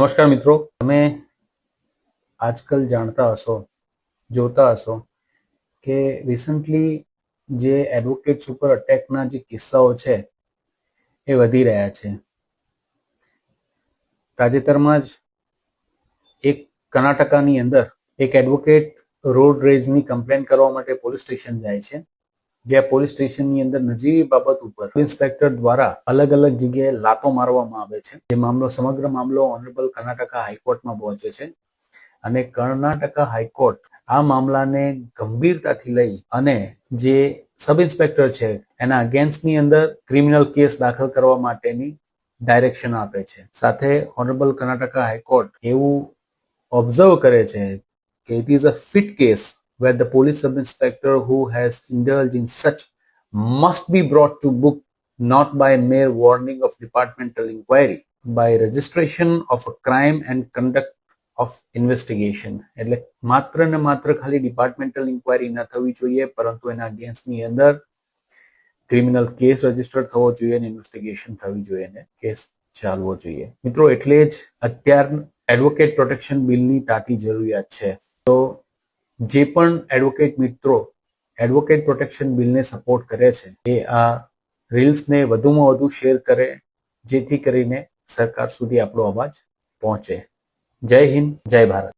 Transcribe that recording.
નમસ્કાર મિત્રો, તમે આજકાલ જાણતા હશો, જોતા હશો કે રિસન્ટલી જે એડવોકેટ્સ ઉપર અટેકના જે કિસ્સાઓ છે એ વધી રહ્યા છે. તાજેતરમાં જ એક કર્ણાટકાની અંદર એક એડવોકેટ રોડ રેજની કમ્પ્લેન કરવા માટે પોલીસ સ્ટેશન જાય છે, જ્યાં પોલીસ સ્ટેશનની અંદર નજીવી બાબત ઉપર ઇન્સ્પેક્ટર દ્વારા અલગ અલગ જગ્યાએ લાતો મારવામાં આવે છે. જે મામલો સમગ્ર મામલો ઓનરેબલ કર્ણાટકા હાઈકોર્ટમાં પહોંચે છે અને કર્ણાટકા હાઈકોર્ટ આ મામલાને ગંભીરતાથી લઈ અને જે સબ ઇન્સ્પેક્ટર છે એના અગેન્સ્ટની અંદર ક્રિમિનલ કેસ દાખલ કરવા માટેની ડાયરેક્શન આપે છે. સાથે ઓનરેબલ કર્ણાટકા હાઈકોર્ટ એવું ઓબ્ઝર્વ કરે છે કે it is a fit case where the police sub-inspector who has indulged in such must be brought to book not by mere warning of departmental inquiry, by registration of a crime and conduct of investigation. એટલે માત્ર ને માત્ર ખાલી departmental inquiry ન થવી જોઈએ, પરંતુ એના અગેન્સ્ટની અંદર ક્રિમિનલ કેસ રજીસ્ટર થવો જોઈએ અને ઇન્વેસ્ટિગેશન થવી જોઈએ અને કેસ ચાલવો જોઈએ. મિત્રો, એટલે જ અત્યાર એડવોકેટ પ્રોટેક્શન બિલની તાતી જરૂરિયાત છે. તો જે પણ એડવોકેટ મિત્રો એડવોકેટ પ્રોટેક્શન બિલને સપોર્ટ કરે છે એ આ રીલ્સને વધુમાં વધુ શેર કરે, જેથી કરીને સરકાર સુધી આપણો અવાજ પહોંચે. જય હિન્દ, જય ભારત.